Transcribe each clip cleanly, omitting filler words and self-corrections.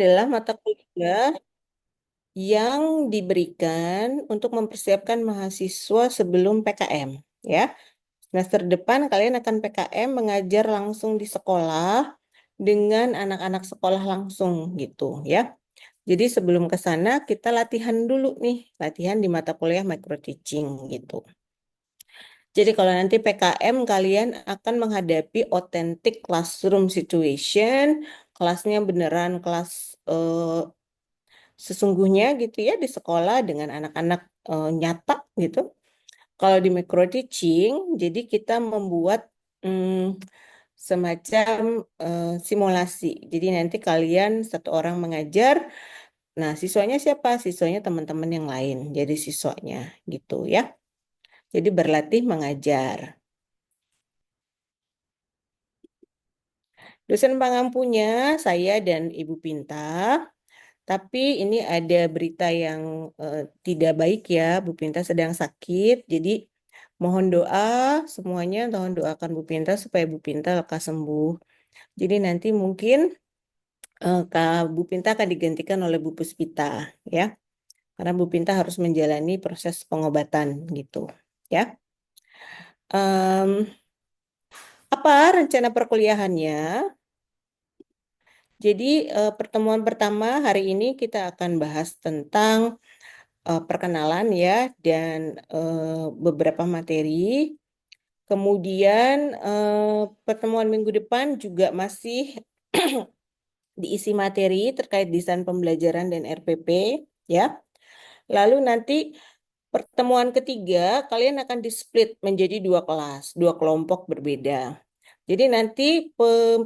adalah mata kuliah yang diberikan untuk mempersiapkan mahasiswa sebelum PKM, ya. Semester depan kalian akan PKM mengajar langsung di sekolah dengan anak-anak sekolah langsung gitu, ya. Jadi sebelum ke sana kita latihan dulu nih, latihan di mata kuliah micro teaching gitu. Jadi kalau nanti PKM kalian akan menghadapi authentic classroom situation, kelasnya beneran kelas sesungguhnya gitu ya di sekolah dengan anak-anak nyata gitu. Kalau di micro teaching, jadi kita membuat semacam simulasi. Jadi nanti kalian satu orang mengajar, nah siswanya siapa? Siswanya teman-teman yang lain. Jadi siswanya gitu ya. Jadi berlatih mengajar. Dosen pengampunya saya dan Ibu Pinta. Tapi ini ada berita yang tidak baik ya, Bu Pinta sedang sakit. Jadi mohon doa semuanya, tolong doakan Bu Pinta supaya Bu Pinta lekas sembuh. Jadi nanti mungkin Kak Bu Pinta akan digantikan oleh Bu Puspita ya, karena Bu Pinta harus menjalani proses pengobatan gitu ya. Em, apa rencana perkuliahannya? Jadi pertemuan pertama hari ini kita akan bahas tentang perkenalan ya dan beberapa materi. Kemudian pertemuan minggu depan juga masih diisi materi terkait desain pembelajaran dan RPP ya. Lalu nanti pertemuan ketiga kalian akan di-split menjadi dua kelas, dua kelompok berbeda. Jadi nanti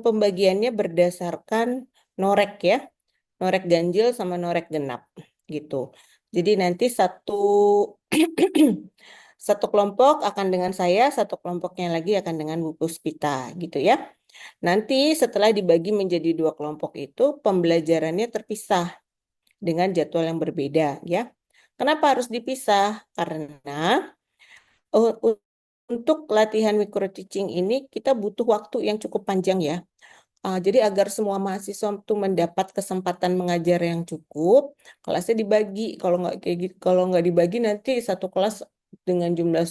pembagiannya berdasarkan norek ya, norek ganjil sama norek genap gitu. Jadi nanti satu satu kelompok akan dengan saya, satu kelompoknya lagi akan dengan Bu Puspita gitu ya. Nanti setelah dibagi menjadi dua kelompok itu pembelajarannya terpisah dengan jadwal yang berbeda ya. Kenapa harus dipisah? Karena uh, u- untuk latihan micro teaching ini kita butuh waktu yang cukup panjang ya. Jadi agar semua mahasiswa itu mendapat kesempatan mengajar yang cukup, kelasnya dibagi. Kalau nggak kayak gitu, kalau nggak dibagi nanti satu kelas dengan jumlah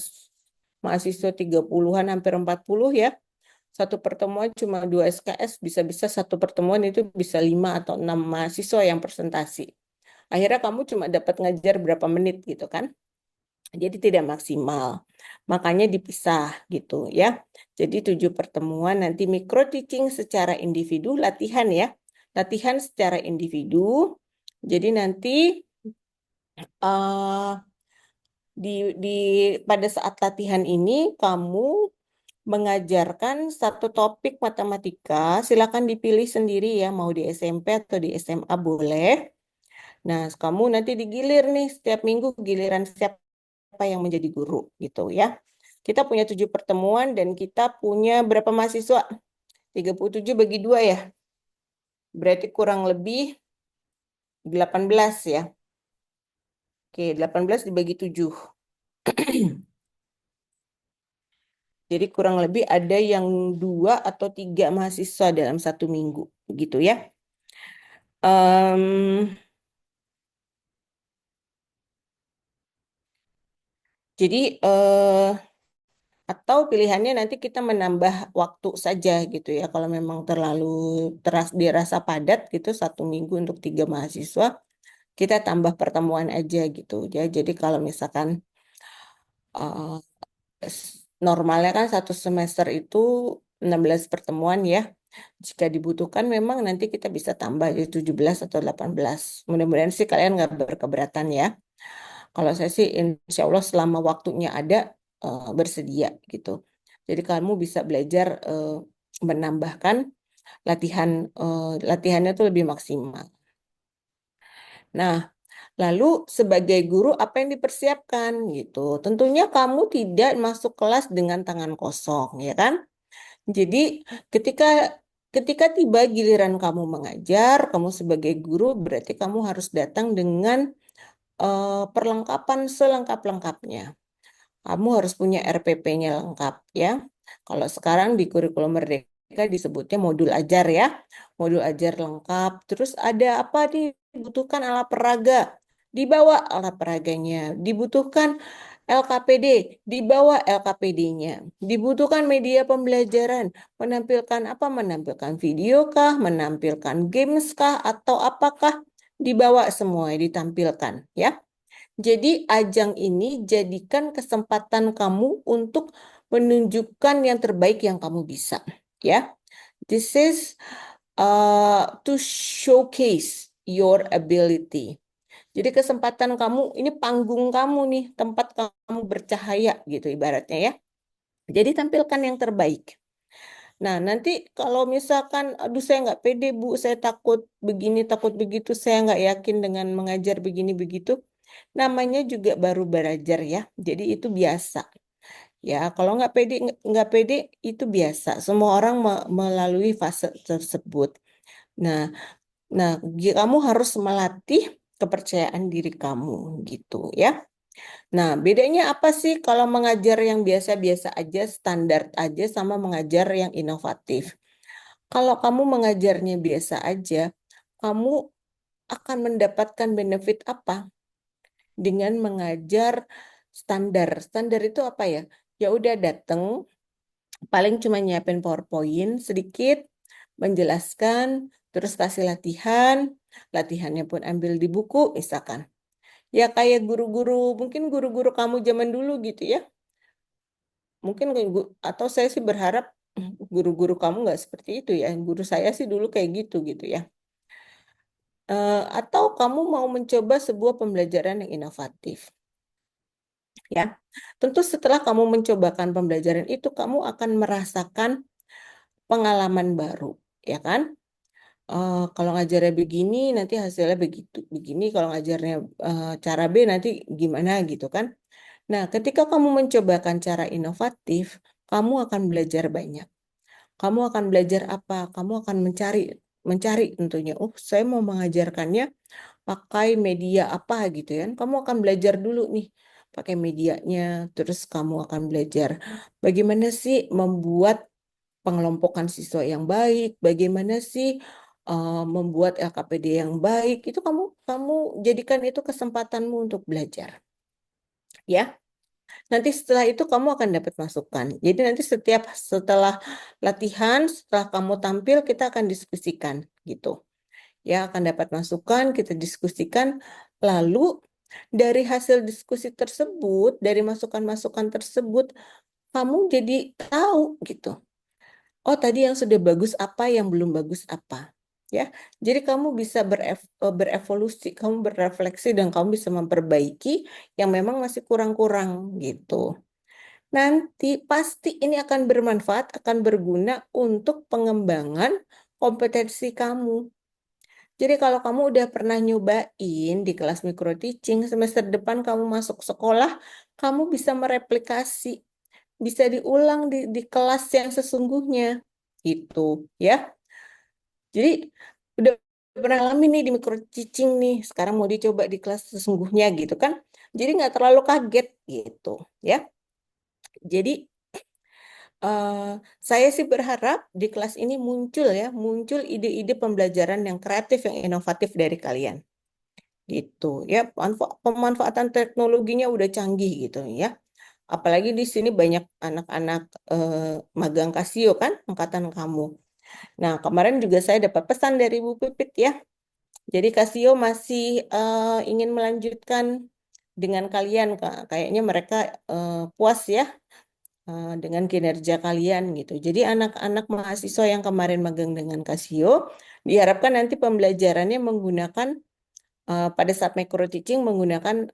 mahasiswa 30-an hampir 40 ya. Satu pertemuan cuma 2 SKS, bisa-bisa satu pertemuan itu bisa 5 atau 6 mahasiswa yang presentasi. Akhirnya kamu cuma dapat ngajar berapa menit gitu kan. Jadi tidak maksimal. Makanya dipisah gitu ya. Jadi 7 pertemuan nanti micro teaching secara individu, latihan ya. Latihan secara individu. Jadi nanti eh, di, di pada saat latihan ini kamu mengajarkan satu topik matematika. Silakan dipilih sendiri ya, mau di SMP atau di SMA boleh. Nah, kamu nanti digilir nih setiap minggu giliran siapa yang menjadi guru gitu ya. Kita punya 7 pertemuan dan kita punya berapa mahasiswa? 37 bagi 2 ya. Berarti kurang lebih 18 ya. Oke, 18 dibagi 7. Jadi kurang lebih ada yang 2 atau 3 mahasiswa dalam satu minggu. Begitu ya. Em, jadi atau pilihannya nanti kita menambah waktu saja gitu ya. Kalau memang terlalu dirasa padat gitu satu minggu untuk 3 mahasiswa, kita tambah pertemuan aja gitu ya. Jadi kalau misalkan eh, normalnya kan satu semester itu 16 pertemuan ya. Jika dibutuhkan memang nanti kita bisa tambah jadi 17 atau 18. Mudah-mudahan sih kalian nggak berkeberatan ya. Kalau saya sih insya Allah selama waktunya ada bersedia gitu. Jadi kamu bisa belajar menambahkan latihannya tuh lebih maksimal. Nah, lalu sebagai guru apa yang dipersiapkan gitu? Tentunya kamu tidak masuk kelas dengan tangan kosong, ya kan? Jadi ketika ketika tiba giliran kamu mengajar, kamu sebagai guru berarti kamu harus datang dengan perlengkapan selengkap-lengkapnya. Kamu harus punya RPP-nya lengkap ya. Kalau sekarang di kurikulum Merdeka mereka disebutnya modul ajar ya. Modul ajar lengkap. Terus ada apa nih? Dibutuhkan alat peraga. Dibawa alat peraganya. Dibutuhkan LKPD. Dibawa LKPD-nya. Dibutuhkan media pembelajaran. Menampilkan apa? Menampilkan video kah? Menampilkan games kah? Atau apakah? Dibawa semua, ditampilkan ya. Jadi ajang ini jadikan kesempatan kamu untuk menunjukkan yang terbaik yang kamu bisa, ya. This is to showcase your ability. Jadi kesempatan kamu, ini panggung kamu nih, tempat kamu bercahaya gitu ibaratnya ya. Jadi tampilkan yang terbaik. Nah, nanti kalau misalkan, aduh saya nggak pede Bu, saya takut begini, takut begitu, saya nggak yakin dengan mengajar begini begitu. Namanya juga baru belajar ya, jadi itu biasa. Ya, kalau nggak pede itu biasa. Semua orang melalui fase tersebut. Nah, nah, kamu harus melatih kepercayaan diri kamu gitu ya. Nah, bedanya apa sih kalau mengajar yang biasa-biasa aja, standar aja, sama mengajar yang inovatif? Kalau kamu mengajarnya biasa aja, kamu akan mendapatkan benefit apa dengan mengajar standar? Standar itu apa ya? Ya udah datang, paling cuma nyiapin PowerPoint sedikit, menjelaskan, terus kasih latihan, latihannya pun ambil di buku, misalkan. Ya kayak guru-guru, mungkin guru-guru kamu zaman dulu gitu ya. Mungkin atau saya sih berharap guru-guru kamu nggak seperti itu ya. Guru saya sih dulu kayak gitu gitu ya. Atau kamu mau mencoba sebuah pembelajaran yang inovatif, ya. Tentu setelah kamu mencobakan pembelajaran itu, kamu akan merasakan pengalaman baru, ya kan? Kalau ngajarnya begini, nanti hasilnya begitu, begini. Kalau ngajarnya cara B, nanti gimana gitu kan? Nah, ketika kamu mencobakan cara inovatif, kamu akan belajar banyak. Kamu akan belajar apa? Kamu akan mencari, mencari tentunya. Oh, saya mau mengajarkannya pakai media apa gitu ya. Kamu akan belajar dulu nih pakai medianya. Terus kamu akan belajar bagaimana sih membuat pengelompokan siswa yang baik, bagaimana sih membuat LKPD yang baik. Itu kamu kamu jadikan itu kesempatanmu untuk belajar, ya. Nanti setelah itu kamu akan dapat masukan. Jadi nanti setelah latihan, setelah kamu tampil, kita akan diskusikan gitu. Ya, akan dapat masukan, kita diskusikan. Lalu dari hasil diskusi tersebut, dari masukan-masukan tersebut, kamu jadi tahu gitu. Oh, tadi yang sudah bagus apa, yang belum bagus apa. Ya, jadi kamu bisa berevolusi, kamu berefleksi, dan kamu bisa memperbaiki yang memang masih kurang-kurang gitu. Nanti pasti ini akan bermanfaat, akan berguna untuk pengembangan kompetensi kamu. Jadi kalau kamu udah pernah nyobain di kelas micro teaching, semester depan kamu masuk sekolah, kamu bisa mereplikasi, bisa diulang di kelas yang sesungguhnya. Itu ya. Jadi udah pernah alami nih di micro teaching nih, sekarang mau dicoba di kelas sesungguhnya gitu kan. Jadi nggak terlalu kaget gitu ya. Jadi eh, saya sih berharap di kelas ini muncul ya, muncul ide-ide pembelajaran yang kreatif, yang inovatif dari kalian. Gitu ya, pemanfaatan teknologinya udah canggih gitu ya. Apalagi di sini banyak anak-anak magang Casio kan, angkatan kamu. Nah, kemarin juga saya dapat pesan dari Bu Pipit ya. Jadi Casio masih ingin melanjutkan dengan kalian, Kak. Kayaknya mereka puas ya dengan kinerja kalian gitu. Jadi anak-anak mahasiswa yang kemarin magang dengan Casio diharapkan nanti pembelajarannya menggunakan pada saat micro teaching menggunakan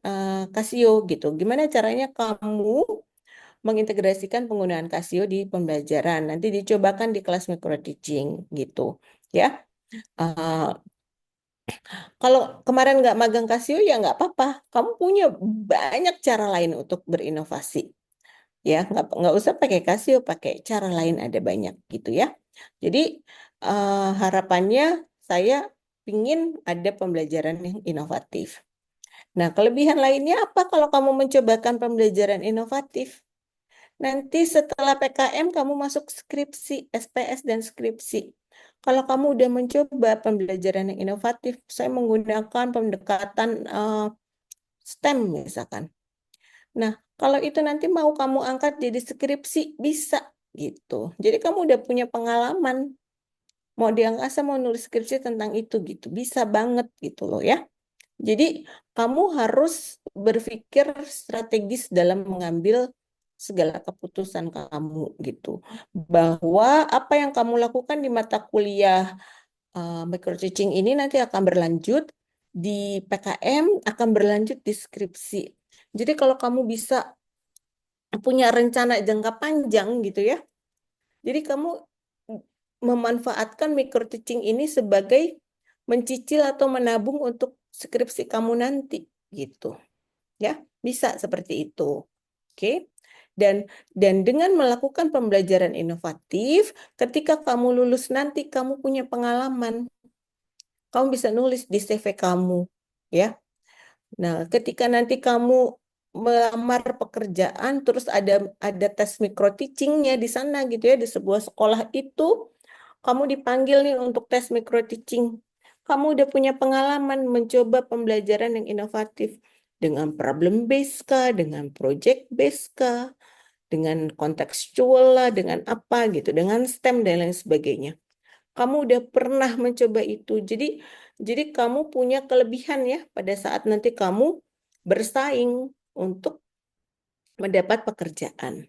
Casio gitu. Gimana caranya kamu mengintegrasikan penggunaan Casio di pembelajaran? Nanti dicobakan di kelas micro teaching gitu, ya. Eh, Kalau kemarin nggak magang Casio ya nggak apa-apa. Kamu punya banyak cara lain untuk berinovasi, ya. Nggak usah pakai Casio, pakai cara lain ada banyak gitu ya. Jadi harapannya saya ingin ada pembelajaran yang inovatif. Nah, kelebihan lainnya apa kalau kamu mencobakan pembelajaran inovatif? Nanti setelah PKM kamu masuk skripsi, SPS dan skripsi. Kalau kamu udah mencoba pembelajaran yang inovatif, saya menggunakan pendekatan STEM misalkan. Nah, kalau itu nanti mau kamu angkat jadi skripsi, bisa gitu. Jadi kamu udah punya pengalaman. Mau diangkat, saya mau nulis skripsi tentang itu gitu. Bisa banget gitu loh ya. Jadi kamu harus berpikir strategis dalam mengambil segala keputusan kamu gitu. Bahwa apa yang kamu lakukan di mata kuliah microteaching ini nanti akan berlanjut di PKM, akan berlanjut di skripsi. Jadi kalau kamu bisa punya rencana jangka panjang gitu ya. Jadi kamu memanfaatkan microteaching ini sebagai mencicil atau menabung untuk skripsi kamu nanti gitu. Ya, bisa seperti itu. Oke. Dan dengan melakukan pembelajaran inovatif, ketika kamu lulus nanti kamu punya pengalaman. Kamu bisa nulis di CV kamu, ya. Nah, ketika nanti kamu melamar pekerjaan, terus ada tes micro teachingnya di sana gitu ya, di sebuah sekolah itu, kamu dipanggil nih untuk tes micro teaching. Kamu udah punya pengalaman mencoba pembelajaran yang inovatif dengan problem based kah, dengan project based kah, dengan kontekstual lah, dengan apa gitu, dengan STEM dan lain sebagainya. Kamu udah pernah mencoba itu. Jadi kamu punya kelebihan ya pada saat nanti kamu bersaing untuk mendapat pekerjaan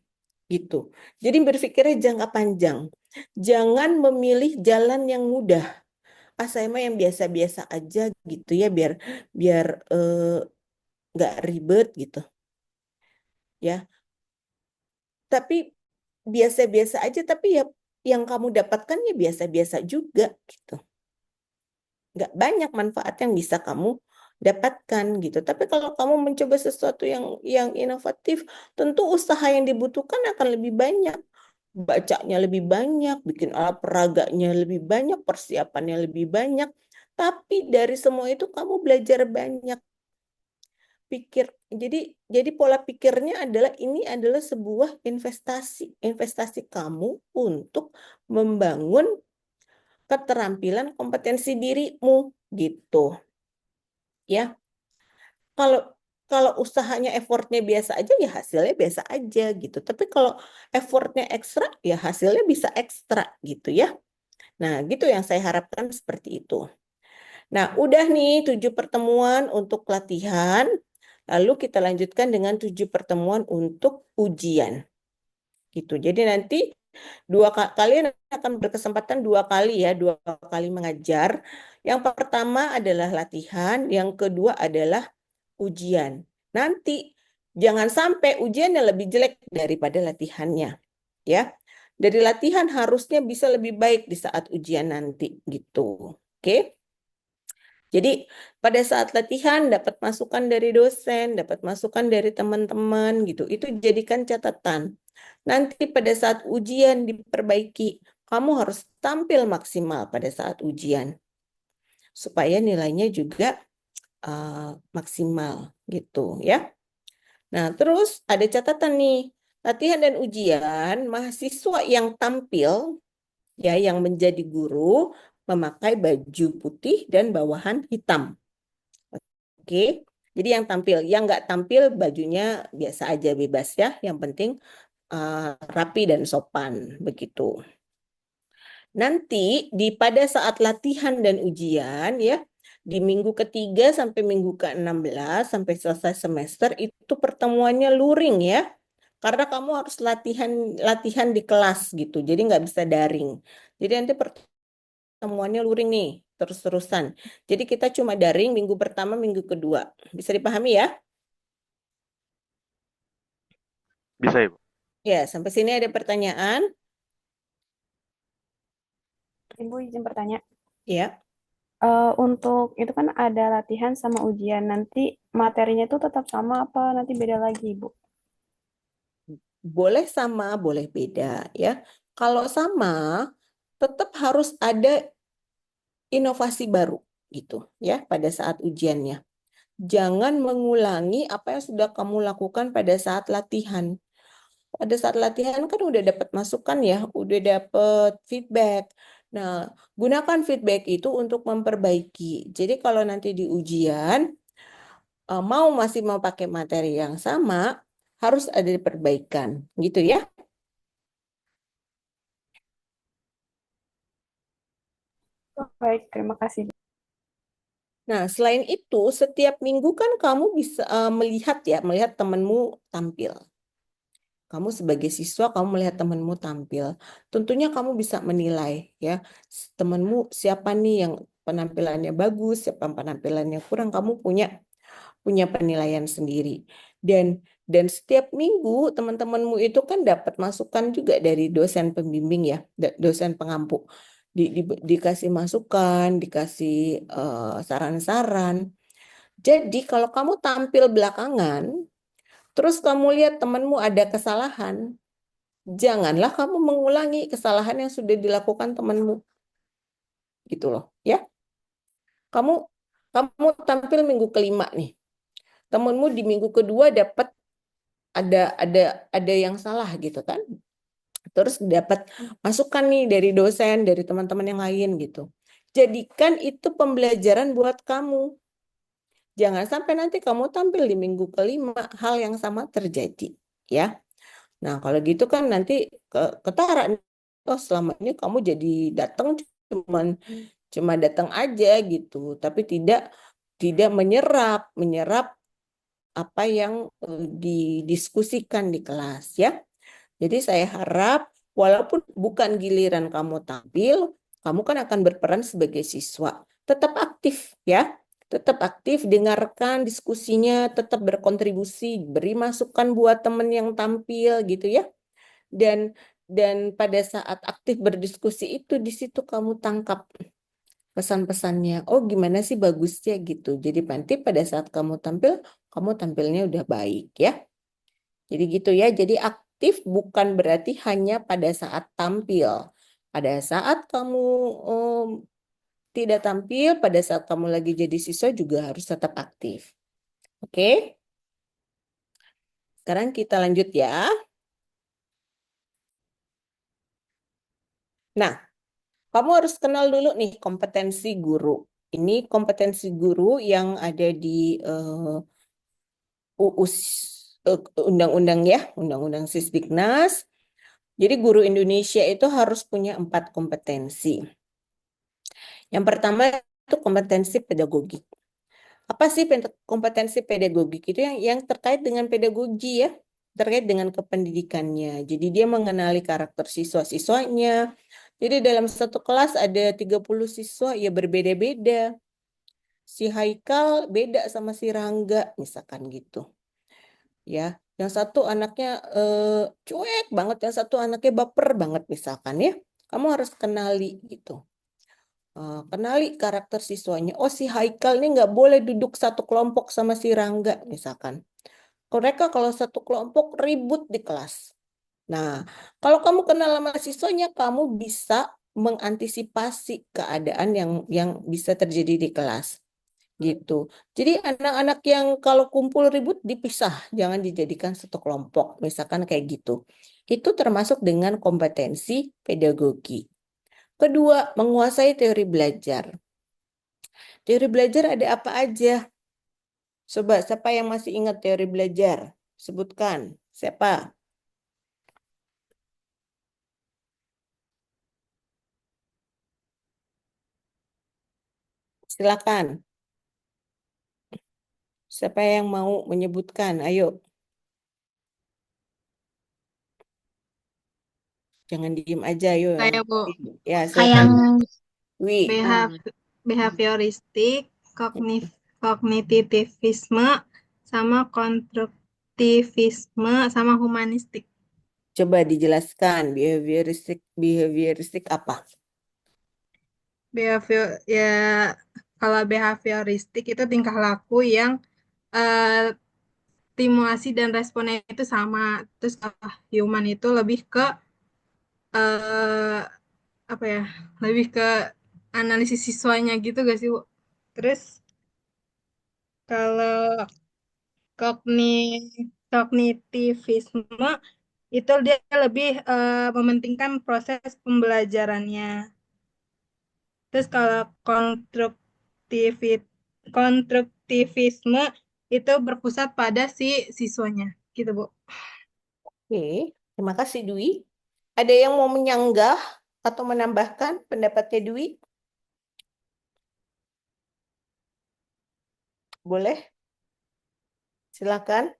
gitu. Jadi berpikirnya jangka panjang. Jangan memilih jalan yang mudah. Ah, saya mah yang biasa-biasa aja gitu ya biar biar nggak ribet gitu ya. Tapi biasa-biasa aja tapi ya yang kamu dapatkan ya biasa-biasa juga gitu. Nggak banyak manfaat yang bisa kamu dapatkan gitu. Tapi kalau kamu mencoba sesuatu yang inovatif, tentu usaha yang dibutuhkan akan lebih banyak. Bacanya lebih banyak, bikin alat peraganya lebih banyak, persiapannya lebih banyak. Tapi dari semua itu kamu belajar banyak. Pikir jadi pola pikirnya adalah ini adalah sebuah investasi, investasi kamu untuk membangun keterampilan kompetensi dirimu gitu ya. Kalau kalau usahanya effortnya biasa aja ya hasilnya biasa aja gitu. Tapi kalau effortnya ekstra ya hasilnya bisa ekstra gitu ya. Nah gitu yang saya harapkan seperti itu. Nah udah nih 7 pertemuan untuk latihan. Lalu kita lanjutkan dengan 7 pertemuan untuk ujian gitu. Jadi nanti kalian akan berkesempatan 2 kali ya, 2 kali mengajar. Yang pertama adalah latihan, yang kedua adalah ujian. Nanti jangan sampai ujiannya lebih jelek daripada latihannya, ya. Dari latihan harusnya bisa lebih baik di saat ujian nanti, gitu. Oke? Jadi pada saat latihan dapat masukan dari dosen, dapat masukan dari teman-teman, gitu. Itu jadikan catatan. Nanti pada saat ujian diperbaiki, kamu harus tampil maksimal pada saat ujian supaya nilainya juga maksimal gitu ya. Nah, terus ada catatan nih. Latihan dan ujian, mahasiswa yang tampil, ya, yang menjadi guru, memakai baju putih dan bawahan hitam. Oke, jadi yang tampil, yang nggak tampil bajunya biasa aja, bebas ya. Yang penting rapi dan sopan, begitu. Nanti pada saat latihan dan ujian ya, di minggu ketiga sampai minggu ke-16 sampai selesai semester itu pertemuannya luring ya. Karena kamu harus latihan latihan di kelas gitu. Jadi nggak bisa daring. Jadi nanti pertemuannya luring nih terus-terusan. Jadi kita cuma daring minggu pertama, minggu kedua. Bisa dipahami ya? Bisa, Ibu. Ya, sampai sini ada pertanyaan? Ibu izin bertanya. Ya. Untuk itu kan ada latihan sama ujian. Nanti materinya itu tetap sama apa nanti beda lagi, Ibu? Boleh sama, boleh beda ya. Kalau sama, tetap harus ada inovasi baru gitu ya pada saat ujiannya. Jangan mengulangi apa yang sudah kamu lakukan pada saat latihan. pada saat latihan kan udah dapat masukan ya, udah dapat feedback. Nah, gunakan feedback itu untuk memperbaiki. Jadi kalau nanti di ujian masih mau pakai materi yang sama, harus ada perbaikan, gitu ya. Baik, terima kasih. Nah, selain itu, setiap minggu kan kamu bisa melihat ya, melihat temanmu tampil. Kamu sebagai siswa, kamu melihat temanmu tampil. Tentunya kamu bisa menilai ya, temanmu siapa nih yang penampilannya bagus, siapa yang penampilannya kurang. Kamu punya punya penilaian sendiri. Dan dan setiap minggu teman-temanmu itu kan dapat masukan juga dari dosen pembimbing ya, dosen pengampu. Dikasih masukan, dikasih saran-saran. Jadi kalau kamu tampil belakangan, terus kamu lihat temanmu ada kesalahan, janganlah kamu mengulangi kesalahan yang sudah dilakukan temanmu, gitu loh, ya. Kamu kamu tampil minggu kelima nih, temanmu di minggu kedua dapat ada ada ada yang salah gitu kan. Terus dapat masukan nih dari dosen, dari teman-teman yang lain gitu. Jadikan itu pembelajaran buat kamu. Jangan sampai nanti kamu tampil di minggu kelima hal yang sama terjadi, ya. Nah, kalau gitu kan nanti ketara nih. Oh, selama ini kamu jadi datang cuman cuma datang aja gitu, tapi tidak tidak menyerap menyerap apa yang didiskusikan di kelas ya. Jadi saya harap walaupun bukan giliran kamu tampil, kamu kan akan berperan sebagai siswa. Tetap aktif ya. Tetap aktif, dengarkan diskusinya, tetap berkontribusi, beri masukan buat teman yang tampil gitu ya. Dan dan pada saat aktif berdiskusi itu di situ kamu tangkap pesan-pesannya. Oh, gimana sih bagusnya gitu. Jadi nanti pada saat kamu tampilnya udah baik ya. Jadi gitu ya. Jadi aktif bukan berarti hanya pada saat tampil. Pada saat kamu um, tidak tampil, pada saat kamu lagi jadi siswa juga harus tetap aktif. Oke? Sekarang kita lanjut ya. Nah, kamu harus kenal dulu nih kompetensi guru. Ini kompetensi guru yang ada di UU undang-undang ya, undang-undang Sisdiknas. Jadi guru Indonesia itu harus punya 4 kompetensi. Yang pertama itu kompetensi pedagogik. Apa sih kompetensi pedagogik itu yang terkait dengan pedagogi ya, terkait dengan kependidikannya. Jadi dia mengenali karakter siswa-siswanya. Jadi dalam satu kelas ada 30 siswa ya berbeda-beda. Si Haikal beda sama si Rangga misalkan gitu. Ya, yang satu anaknya cuek banget, yang satu anaknya baper banget misalkan ya. Kamu harus kenali gitu. Kenali karakter siswanya. Oh, si Haikal ini nggak boleh duduk satu kelompok sama si Rangga misalkan. Mereka kalau satu kelompok ribut di kelas. Nah, kalau kamu kenal sama siswanya, kamu bisa mengantisipasi keadaan yang bisa terjadi di kelas. Gitu. Jadi anak-anak yang kalau kumpul ribut dipisah, jangan dijadikan satu kelompok, misalkan kayak gitu. Itu termasuk dengan kompetensi pedagogi. Kedua, menguasai teori belajar. Teori belajar ada apa aja? Coba, siapa yang masih ingat teori belajar? Sebutkan. Siapa? Silakan. Siapa yang mau menyebutkan? Ayo, jangan diem aja, ayo. Saya Bu, Ya, yang silakan. Wi. behavioristik, kognitivisme, sama konstruktivisme, sama humanistik. Coba dijelaskan behavioristik behavioristik apa? Behavior ya, kalau behavioristik itu tingkah laku yang eh, stimulasi dan responnya itu sama. Terus kalau human itu lebih ke eh, apa ya? Lebih ke analisis siswanya gitu gak sih, Bu? Terus kalau kognitivisme itu dia lebih mementingkan proses pembelajarannya. Terus kalau konstruktivisme itu berpusat pada si siswanya, gitu Bu. Oke, terima kasih Dwi. Ada yang mau menyanggah atau menambahkan pendapatnya Dwi? Boleh, silakan.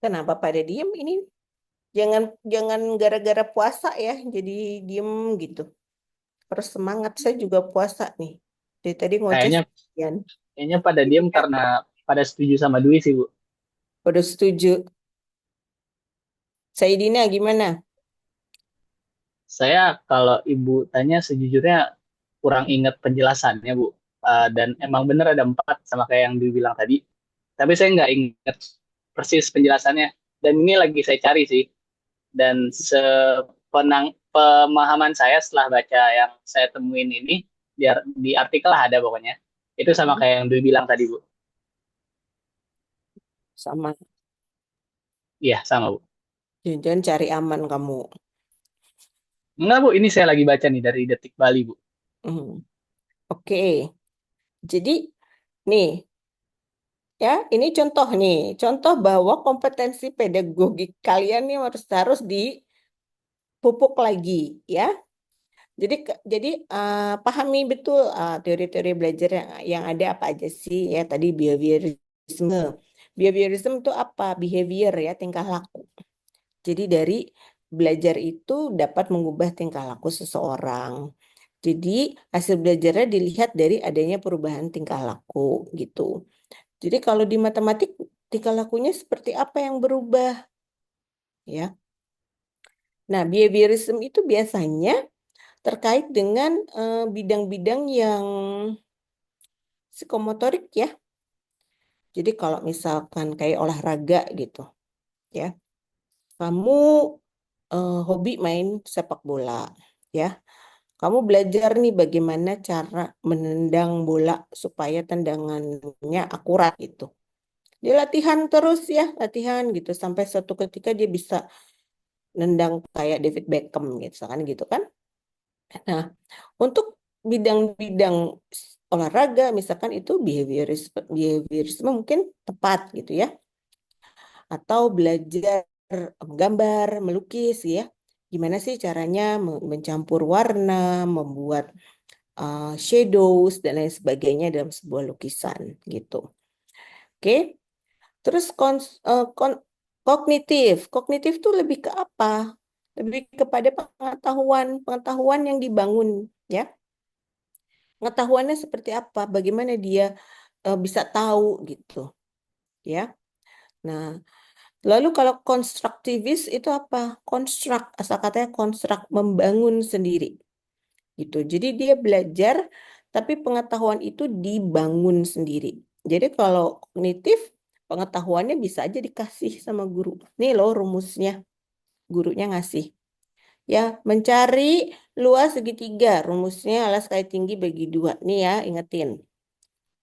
Kenapa pada diem ini? Jangan jangan gara-gara puasa ya, jadi diem gitu. Harus semangat, saya juga puasa nih. Dari tadi ngoceh Kayaknya sekian. kayaknya pada diem karena pada setuju sama Dwi sih, Bu. Udah setuju. Saidina gimana? Saya kalau Ibu tanya sejujurnya kurang ingat penjelasannya, Bu. Dan emang bener ada 4 sama kayak yang dibilang tadi. Tapi saya nggak ingat persis penjelasannya. Dan ini lagi saya cari sih. Dan pemahaman saya setelah baca yang saya temuin ini, di artikel lah ada pokoknya. Itu sama Hmm, kayak yang Dwi bilang tadi, Bu. sama. Iya, sama, Bu. Jangan cari aman kamu. Enggak, Bu. Ini saya lagi baca nih dari Detik Bali, Bu. Hmm. Oke, jadi nih ya ini contoh nih, contoh bahwa kompetensi pedagogik kalian nih harus dipupuk lagi ya. Jadi pahami betul teori-teori belajar yang ada apa aja sih ya tadi behaviorisme. Behaviorisme itu apa? Behavior ya, tingkah laku. Jadi dari belajar itu dapat mengubah tingkah laku seseorang. Jadi hasil belajarnya dilihat dari adanya perubahan tingkah laku gitu. Jadi kalau di matematik tingkah lakunya seperti apa yang berubah ya. Nah, behaviorism itu biasanya terkait dengan bidang-bidang yang psikomotorik ya. Jadi kalau misalkan kayak olahraga gitu ya. Kamu hobi main sepak bola ya. Kamu belajar nih bagaimana cara menendang bola supaya tendangannya akurat gitu. Dia latihan terus ya, latihan gitu sampai suatu ketika dia bisa nendang kayak David Beckham gitu kan gitu kan. Nah, untuk bidang-bidang olahraga misalkan itu behaviorisme mungkin tepat gitu ya. Atau belajar menggambar, melukis ya. Gimana sih caranya mencampur warna, membuat shadows dan lain sebagainya dalam sebuah lukisan gitu. Oke. Terus kognitif. Kognitif tuh lebih ke apa? Lebih kepada pengetahuan yang dibangun ya. Pengetahuannya seperti apa? Bagaimana dia bisa tahu gitu ya. Nah, lalu kalau konstruktivis itu apa? Konstruk, asal katanya konstruk, membangun sendiri gitu. Jadi dia belajar tapi pengetahuan itu dibangun sendiri. Jadi kalau kognitif pengetahuannya bisa aja dikasih sama guru. Nih loh rumusnya, gurunya ngasih. Ya, mencari luas segitiga, rumusnya alas kali tinggi bagi 2. Nih ya, ingetin.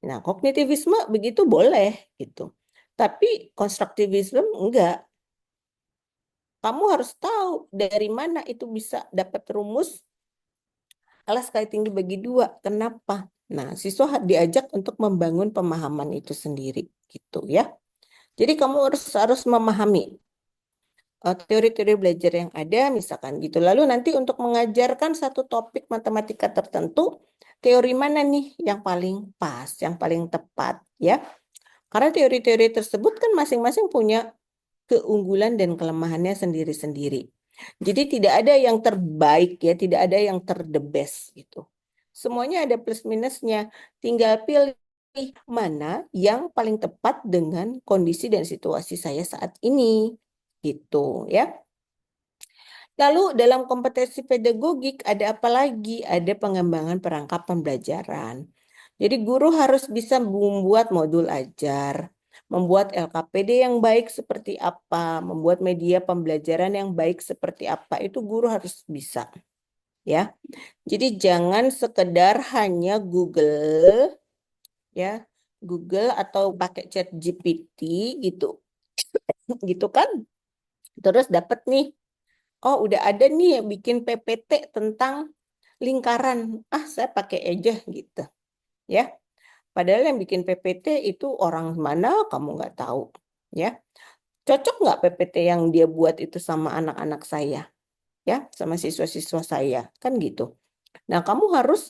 Nah, kognitivisme begitu boleh gitu. Tapi konstruktivisme enggak. Kamu harus tahu dari mana itu bisa dapat rumus alas kali tinggi bagi 2. Kenapa? Nah, siswa diajak untuk membangun pemahaman itu sendiri gitu ya. Jadi kamu harus harus memahami teori-teori belajar yang ada misalkan gitu. Lalu nanti untuk mengajarkan satu topik matematika tertentu, teori mana nih yang paling pas, yang paling tepat ya. Karena teori-teori tersebut kan masing-masing punya keunggulan dan kelemahannya sendiri-sendiri. Jadi tidak ada yang terbaik ya, tidak ada yang the best gitu. Semuanya ada plus minusnya. Tinggal pilih mana yang paling tepat dengan kondisi dan situasi saya saat ini. Gitu ya. Lalu dalam kompetensi pedagogik ada apa lagi? Ada pengembangan perangkat pembelajaran. Jadi guru harus bisa membuat modul ajar, membuat LKPD yang baik seperti apa, membuat media pembelajaran yang baik seperti apa, itu guru harus bisa. Ya, jadi jangan sekedar hanya Google, ya, Google atau pakai chat GPT gitu, gitu kan? Terus dapat nih, oh udah ada nih yang bikin PPT tentang lingkaran, saya pakai aja gitu, ya. Padahal yang bikin PPT itu orang mana kamu nggak tahu, ya. Cocok nggak PPT yang dia buat itu sama anak-anak saya, ya, sama siswa-siswa saya, kan gitu. Nah, kamu harus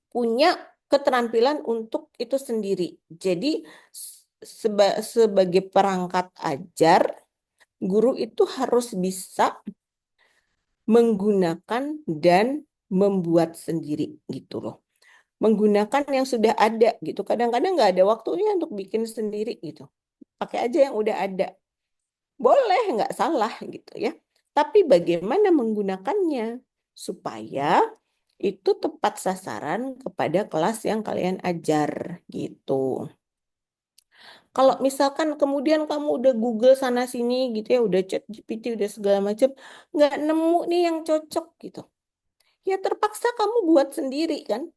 punya keterampilan untuk itu sendiri. Jadi sebagai perangkat ajar, guru itu harus bisa menggunakan dan membuat sendiri gitu loh. Menggunakan yang sudah ada gitu. Kadang-kadang nggak ada waktunya untuk bikin sendiri gitu. Pakai aja yang udah ada. Boleh, nggak salah gitu ya. Tapi bagaimana menggunakannya supaya itu tepat sasaran kepada kelas yang kalian ajar gitu. Kalau misalkan kemudian kamu udah Google sana sini gitu ya, udah chat GPT, udah segala macam, nggak nemu nih yang cocok gitu. Ya terpaksa kamu buat sendiri kan.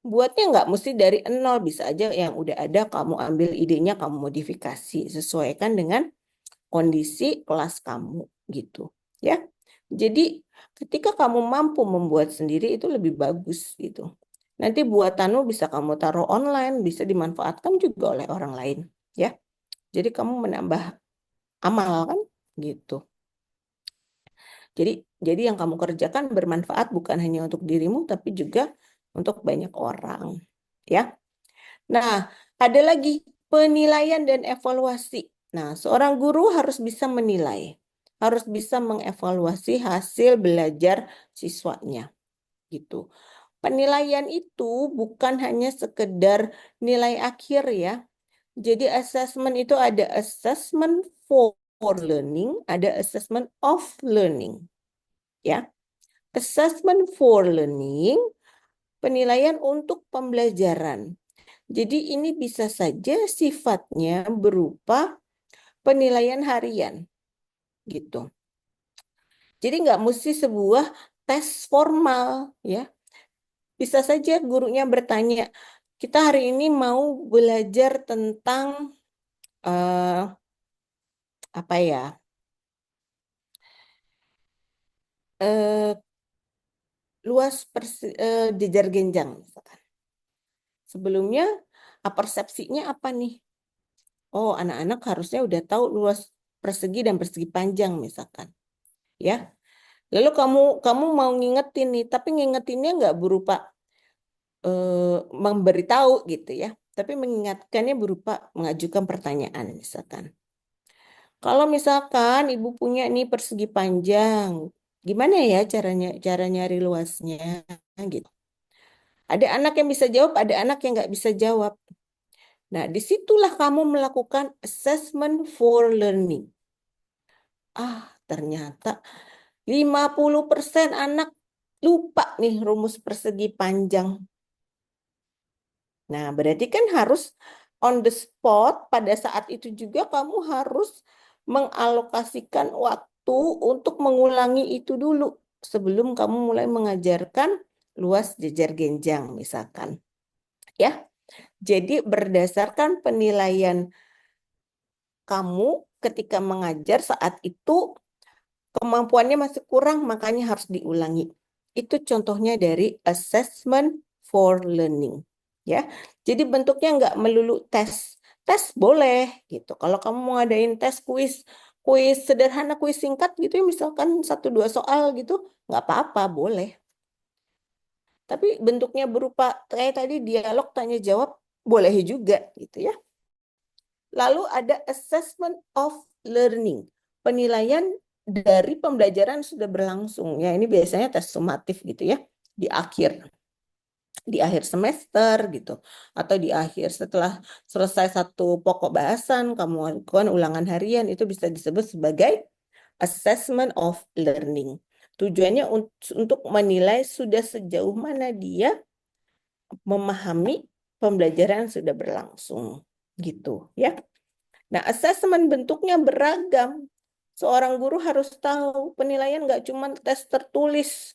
Buatnya nggak mesti dari nol, bisa aja yang udah ada kamu ambil idenya, kamu modifikasi, sesuaikan dengan kondisi kelas kamu gitu. Ya. Jadi ketika kamu mampu membuat sendiri itu lebih bagus gitu. Nanti buatanmu bisa kamu taruh online, bisa dimanfaatkan juga oleh orang lain, ya. Jadi kamu menambah amal kan gitu. Jadi yang kamu kerjakan bermanfaat bukan hanya untuk dirimu tapi juga untuk banyak orang, ya. Nah, ada lagi penilaian dan evaluasi. Nah, seorang guru harus bisa menilai, harus bisa mengevaluasi hasil belajar siswanya gitu. Penilaian itu bukan hanya sekedar nilai akhir ya. Jadi assessment itu ada assessment for learning, ada assessment of learning. Ya. Assessment for learning, penilaian untuk pembelajaran. Jadi ini bisa saja sifatnya berupa penilaian harian gitu. Jadi nggak mesti sebuah tes formal ya. Bisa saja gurunya bertanya, kita hari ini mau belajar tentang apa ya? Luas jejar genjang misalkan. Sebelumnya persepsinya apa nih? Oh, anak-anak harusnya udah tahu luas persegi dan persegi panjang misalkan. Ya. Lalu kamu mau ngingetin nih, tapi ngingetinnya nggak berupa memberitahu gitu ya, tapi mengingatkannya berupa mengajukan pertanyaan misalkan. Kalau misalkan ibu punya nih persegi panjang, gimana ya cara nyari luasnya gitu. Ada anak yang bisa jawab, ada anak yang nggak bisa jawab. Nah, disitulah kamu melakukan assessment for learning. Ternyata 50% anak lupa nih rumus persegi panjang. Nah, berarti kan harus on the spot, pada saat itu juga kamu harus mengalokasikan waktu untuk mengulangi itu dulu sebelum kamu mulai mengajarkan luas jejar genjang misalkan. Ya. Jadi berdasarkan penilaian kamu ketika mengajar saat itu kemampuannya masih kurang, makanya harus diulangi. Itu contohnya dari assessment for learning. Ya, jadi bentuknya nggak melulu tes. Tes boleh gitu. Kalau kamu mau ngadain tes kuis sederhana, kuis singkat gitu ya, misalkan 1-2 soal gitu, nggak apa-apa, boleh. Tapi bentuknya berupa kayak tadi dialog tanya jawab, boleh juga gitu ya. Lalu ada assessment of learning, penilaian dari pembelajaran sudah berlangsung. Ya, ini biasanya tes sumatif gitu ya, di akhir semester gitu, atau di akhir setelah selesai satu pokok bahasan, kamu lakukan ulangan harian, itu bisa disebut sebagai assessment of learning. Tujuannya untuk menilai sudah sejauh mana dia memahami pembelajaran sudah berlangsung gitu ya. Nah, asesmen bentuknya beragam. Seorang guru harus tahu penilaian nggak cuma tes tertulis.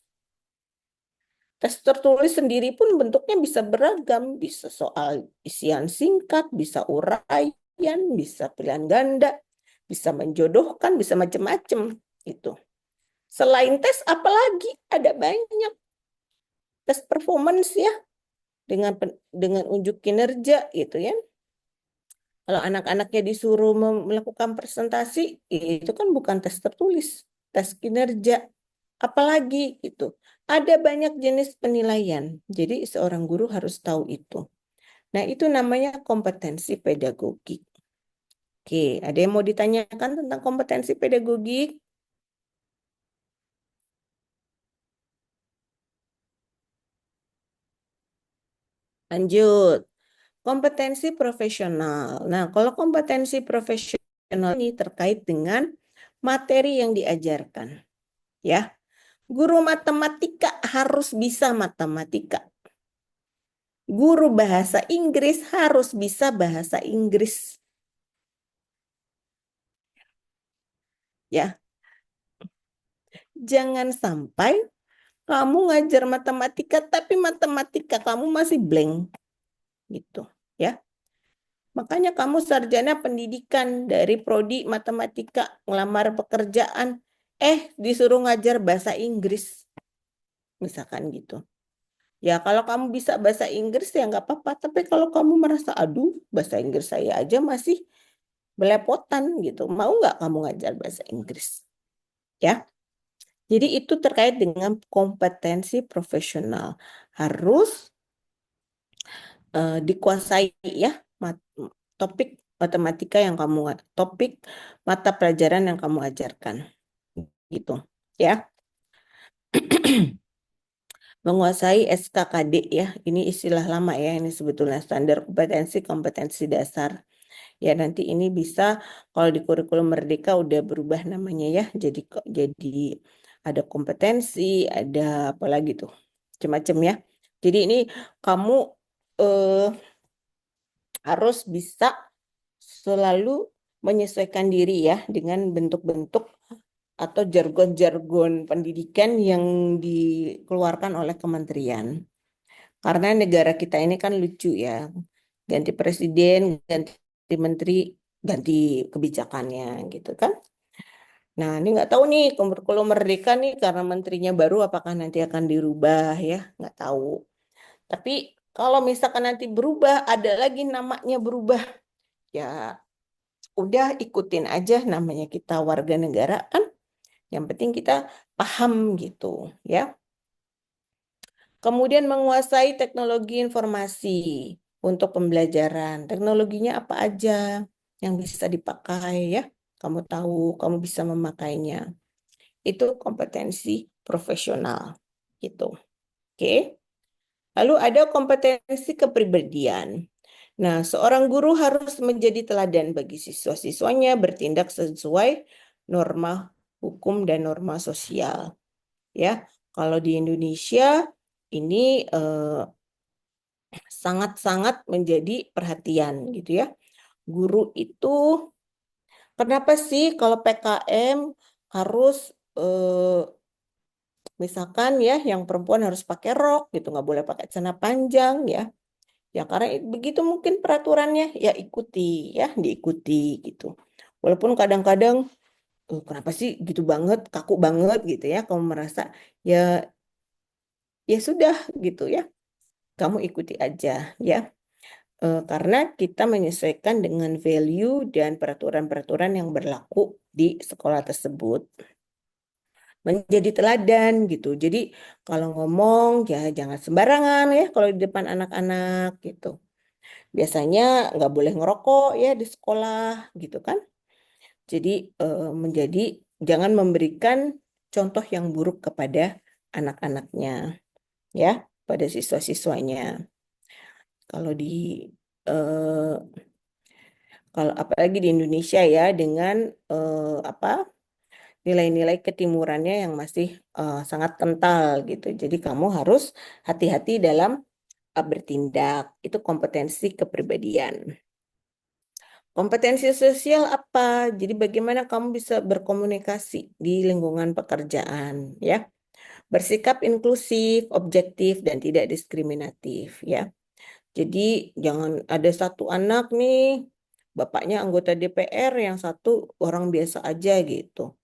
Tes tertulis sendiri pun bentuknya bisa beragam, bisa soal isian singkat, bisa uraian, bisa pilihan ganda, bisa menjodohkan, bisa macam-macam gitu. Selain tes, apalagi ada banyak tes performance ya dengan unjuk kinerja gitu ya. Kalau anak-anaknya disuruh melakukan presentasi, itu kan bukan tes tertulis, tes kinerja. Apalagi gitu. Ada banyak jenis penilaian. Jadi seorang guru harus tahu itu. Nah, itu namanya kompetensi pedagogik. Oke, ada yang mau ditanyakan tentang kompetensi pedagogik? Lanjut. Kompetensi profesional. Nah, kalau kompetensi profesional ini terkait dengan materi yang diajarkan. Ya, guru matematika harus bisa matematika. Guru bahasa Inggris harus bisa bahasa Inggris. Ya, jangan sampai kamu ngajar matematika tapi matematika kamu masih blank gitu, ya. Makanya kamu sarjana pendidikan dari prodi matematika ngelamar pekerjaan, disuruh ngajar bahasa Inggris, misalkan gitu. Ya kalau kamu bisa bahasa Inggris ya nggak apa-apa. Tapi kalau kamu merasa, aduh bahasa Inggris saya aja masih belepotan gitu, mau nggak kamu ngajar bahasa Inggris? Ya. Jadi itu terkait dengan kompetensi profesional. Harus dikuasai ya topik matematika yang topik mata pelajaran yang kamu ajarkan. Gitu ya. Menguasai SKKD ya. Ini istilah lama ya, ini sebetulnya standar kompetensi dasar. Ya nanti ini bisa kalau di kurikulum Merdeka udah berubah namanya ya. Jadi ada kompetensi, ada apa lagi tuh, macam-macam ya. Jadi ini kamu harus bisa selalu menyesuaikan diri ya dengan bentuk-bentuk atau jargon-jargon pendidikan yang dikeluarkan oleh kementerian. Karena negara kita ini kan lucu ya. Ganti presiden, ganti menteri, ganti kebijakannya gitu kan. Nah, ini nggak tahu nih kurikulum Merdeka nih karena menterinya baru apakah nanti akan dirubah ya, nggak tahu. Tapi kalau misalkan nanti berubah, ada lagi namanya berubah, ya udah ikutin aja, namanya kita warga negara kan. Yang penting kita paham gitu ya. Kemudian menguasai teknologi informasi untuk pembelajaran. Teknologinya apa aja yang bisa dipakai ya. Kamu tahu, kamu bisa memakainya. Itu kompetensi profesional gitu. Oke. Lalu ada kompetensi kepribadian. Nah, seorang guru harus menjadi teladan bagi siswa-siswanya bertindak sesuai norma hukum dan norma sosial. Ya, kalau di Indonesia ini sangat-sangat menjadi perhatian gitu ya. Guru itu kenapa sih kalau PKM harus misalkan ya yang perempuan harus pakai rok gitu, nggak boleh pakai celana panjang ya. Ya karena begitu mungkin peraturannya ya ikuti ya, diikuti gitu. Walaupun kadang-kadang kenapa sih gitu banget, kaku banget gitu ya, kamu merasa ya ya sudah gitu ya. Kamu ikuti aja ya. Karena kita menyesuaikan dengan value dan peraturan-peraturan yang berlaku di sekolah tersebut. Menjadi teladan gitu. Jadi kalau ngomong ya jangan sembarangan ya kalau di depan anak-anak gitu. Biasanya nggak boleh ngerokok ya di sekolah gitu kan. Jadi menjadi jangan memberikan contoh yang buruk kepada anak-anaknya ya, pada siswa-siswanya. Kalau di eh, kalau apalagi di Indonesia ya dengan apa nilai-nilai ketimurannya yang masih sangat kental gitu. Jadi kamu harus hati-hati dalam bertindak. Itu kompetensi kepribadian. Kompetensi sosial apa? Jadi bagaimana kamu bisa berkomunikasi di lingkungan pekerjaan, ya. Bersikap inklusif, objektif, dan tidak diskriminatif, ya. Jadi jangan ada satu anak nih, bapaknya anggota DPR, yang satu orang biasa aja gitu.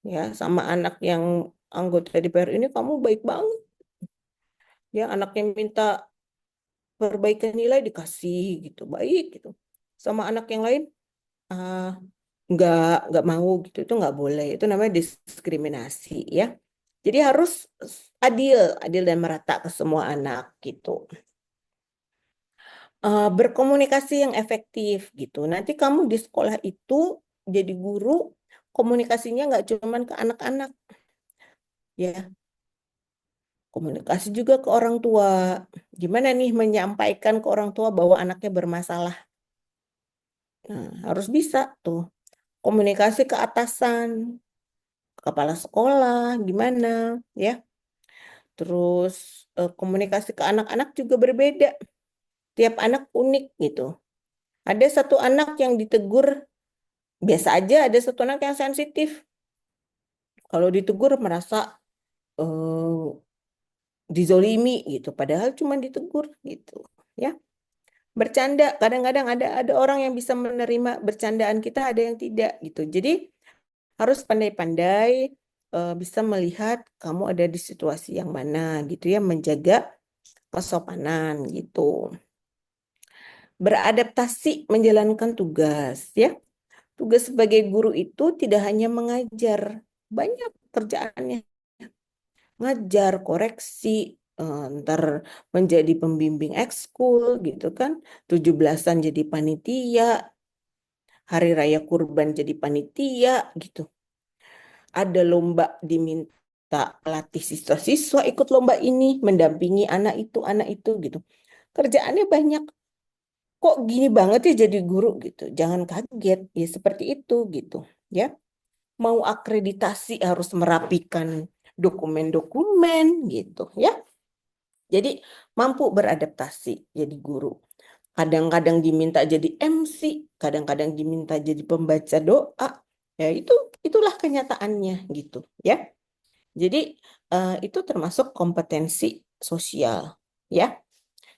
Ya, sama anak yang anggota DPR ini kamu baik banget. Ya, anaknya minta perbaikan nilai dikasih gitu, baik gitu. Sama anak yang lain ah, nggak mau gitu, itu nggak boleh. Itu namanya diskriminasi, ya. Jadi harus adil, adil dan merata ke semua anak gitu. Berkomunikasi yang efektif gitu. Nanti kamu di sekolah itu jadi guru, komunikasinya nggak cuman ke anak-anak, ya, komunikasi juga ke orang tua. Gimana nih menyampaikan ke orang tua bahwa anaknya bermasalah? Nah, harus bisa tuh. Komunikasi ke atasan, kepala sekolah, gimana, ya. Terus komunikasi ke anak-anak juga berbeda. Tiap anak unik gitu. Ada satu anak yang ditegur biasa aja, ada satu anak yang sensitif. Kalau ditegur merasa eh, dizolimi gitu, padahal cuma ditegur gitu, ya. Bercanda, kadang-kadang ada orang yang bisa menerima bercandaan kita, ada yang tidak gitu. Jadi harus pandai-pandai bisa melihat kamu ada di situasi yang mana gitu, ya, menjaga kesopanan gitu. Beradaptasi menjalankan tugas, ya. Tugas sebagai guru itu tidak hanya mengajar, banyak kerjaannya. Ngajar, koreksi, ntar menjadi pembimbing ekskul gitu kan. 17-an jadi panitia, hari raya kurban jadi panitia gitu. Ada lomba diminta pelatih siswa-siswa ikut lomba ini, mendampingi anak itu gitu. Kerjaannya banyak. Kok gini banget ya jadi guru gitu. Jangan kaget, ya seperti itu gitu, ya. Mau akreditasi harus merapikan dokumen-dokumen gitu, ya. Jadi mampu beradaptasi jadi guru. Kadang-kadang diminta jadi MC, kadang-kadang diminta jadi pembaca doa. Ya itulah kenyataannya gitu, ya. Jadi itu termasuk kompetensi sosial, ya.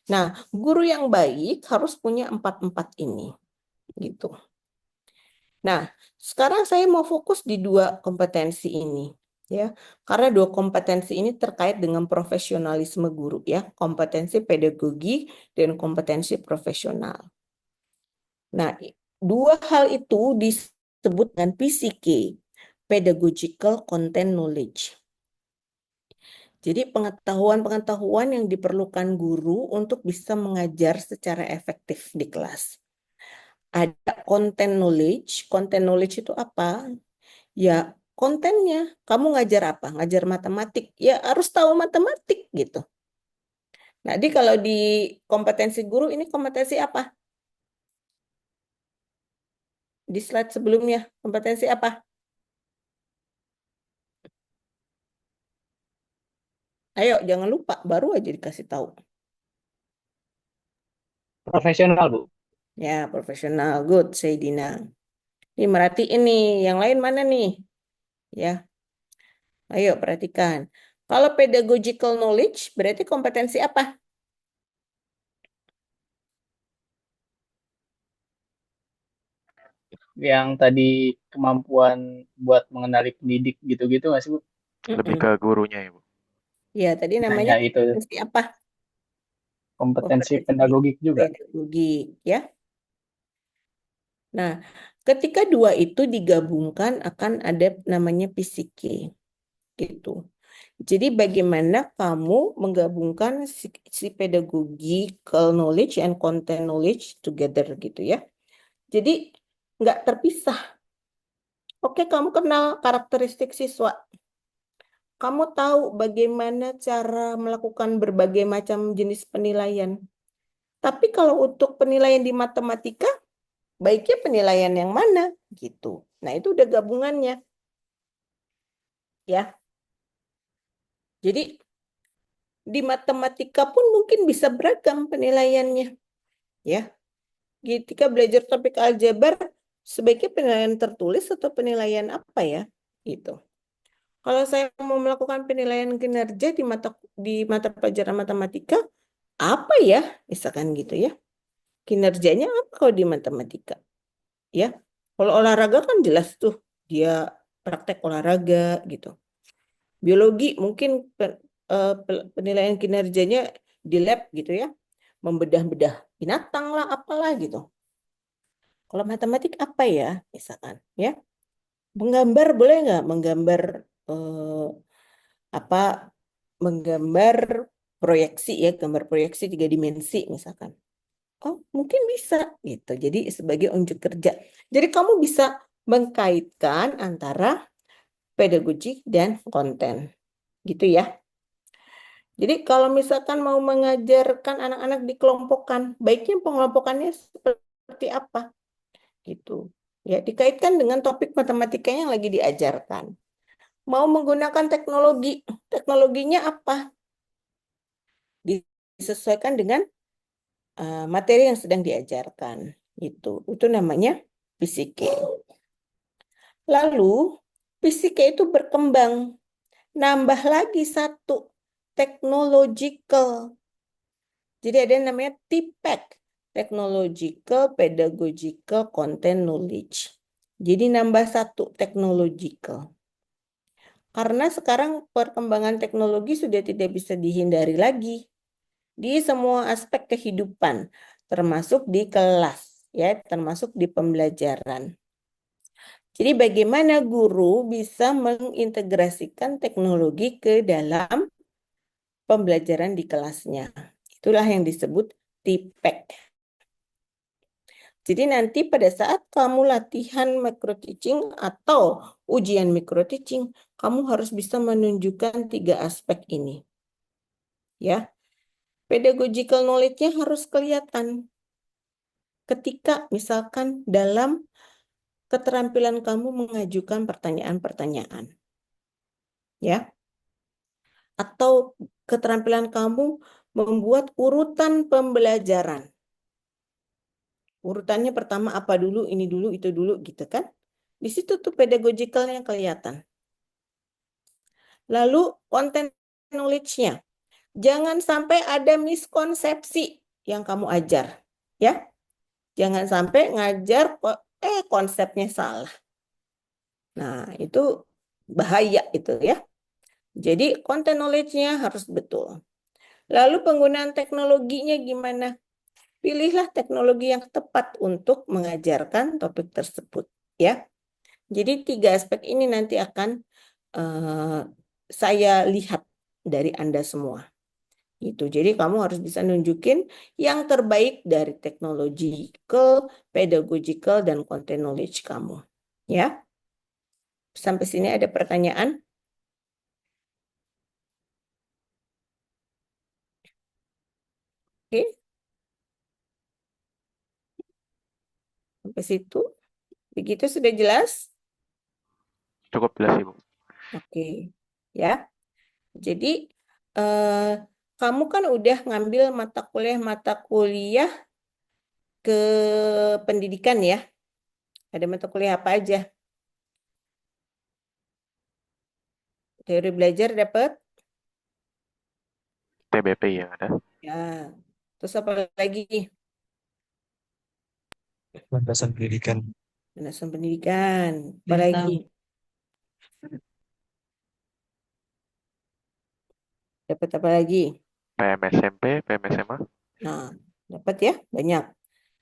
Nah, guru yang baik harus punya empat-empat ini gitu. Nah, sekarang saya mau fokus di dua kompetensi ini, ya. Karena dua kompetensi ini terkait dengan profesionalisme guru, ya, kompetensi pedagogi dan kompetensi profesional. Nah, dua hal itu disebut dengan PCK, Pedagogical Content Knowledge. Jadi pengetahuan-pengetahuan yang diperlukan guru untuk bisa mengajar secara efektif di kelas. Ada content knowledge itu apa? Ya, kontennya. Kamu ngajar apa? Ngajar matematik. Ya, harus tahu matematik gitu. Nah, jadi kalau di kompetensi guru ini kompetensi apa? Di slide sebelumnya, kompetensi apa? Ayo, jangan lupa, baru aja dikasih tahu. Profesional, Bu. Ya, profesional. Good, Saidina. Ini merhatiin nih, yang lain mana nih? Ya, ayo perhatikan. Kalau pedagogical knowledge berarti kompetensi apa? Yang tadi kemampuan buat mengenali pendidik gitu-gitu nggak sih, Bu? Lebih Mm-mm. ke gurunya ya, Bu. Ya, tadi Nah, namanya ya itu kompetensi apa? kompetensi Kompetensi pedagogik juga. pedagogik, ya. Nah, ketika dua itu digabungkan akan ada namanya PCK, gitu. Jadi bagaimana kamu menggabungkan si pedagogical knowledge and content knowledge together gitu, ya. Jadi nggak terpisah. Oke, kamu kenal karakteristik siswa. Kamu tahu bagaimana cara melakukan berbagai macam jenis penilaian. Tapi kalau untuk penilaian di matematika, baiknya penilaian yang mana gitu. Nah, itu udah gabungannya, ya. Jadi di matematika pun mungkin bisa beragam penilaiannya, ya. ketika belajar topik aljabar, sebaiknya penilaian tertulis atau penilaian apa ya? Gitu. Kalau saya mau melakukan penilaian kinerja di mata pelajaran matematika, apa ya? Misalkan gitu ya. Kinerjanya apa kalau di matematika? Ya. Kalau olahraga kan jelas tuh dia praktek olahraga gitu. Biologi mungkin penilaian kinerjanya di lab gitu ya. Membedah-bedah binatang lah apalah gitu. Kalau matematik apa ya? Misalkan ya. Menggambar boleh nggak? Menggambar apa menggambar proyeksi ya, gambar proyeksi 3 dimensi misalkan. Oh, mungkin bisa gitu. Jadi sebagai unjuk kerja. Jadi kamu bisa mengkaitkan antara pedagogik dan konten. Gitu ya. Jadi kalau misalkan mau mengajarkan anak-anak dikelompokkan, baiknya pengelompokannya seperti apa? Gitu. Ya, dikaitkan dengan topik matematikanya yang lagi diajarkan. Mau menggunakan teknologi, teknologinya apa? Disesuaikan dengan materi yang sedang diajarkan. Itu namanya fisika. Lalu fisika itu berkembang, nambah lagi satu, technological. Jadi ada yang namanya TPEC, technological, pedagogical, content knowledge. Jadi nambah satu, technological. Karena sekarang perkembangan teknologi sudah tidak bisa dihindari lagi di semua aspek kehidupan, termasuk di kelas, ya, termasuk di pembelajaran. Jadi bagaimana guru bisa mengintegrasikan teknologi ke dalam pembelajaran di kelasnya. Itulah yang disebut TPEC. Jadi nanti pada saat kamu latihan micro teaching atau ujian micro teaching, kamu harus bisa menunjukkan 3 aspek ini. Ya. Pedagogical knowledge-nya harus kelihatan. Ketika misalkan dalam keterampilan kamu mengajukan pertanyaan-pertanyaan. Ya. Atau keterampilan kamu membuat urutan pembelajaran. Urutannya pertama apa dulu, ini dulu, itu dulu gitu kan. Di situ tuh pedagogicalnya kelihatan. Lalu content knowledge-nya. Jangan sampai ada miskonsepsi yang kamu ajar. Ya. Jangan sampai ngajar konsepnya salah. Nah, itu bahaya itu ya. Jadi content knowledge-nya harus betul. Lalu penggunaan teknologinya gimana? Pilihlah teknologi yang tepat untuk mengajarkan topik tersebut ya. Jadi 3 aspek ini nanti akan saya lihat dari Anda semua. Itu. Jadi kamu harus bisa nunjukin yang terbaik dari technological, pedagogical, dan content knowledge kamu. Ya. Sampai sini ada pertanyaan? Oke. Sampai situ. Begitu sudah jelas? Cukup jelas, Ibu. Oke. Ya. Jadi kamu kan udah ngambil mata kuliah ke pendidikan ya. Ada mata kuliah apa aja? Teori belajar dapat? TBP yang ada. Ya. Terus apa lagi? Landasan pendidikan. Landasan pendidikan. Apa lagi? Dapat apa lagi? PMSMP, PMSMA. Nah, dapat ya? Banyak.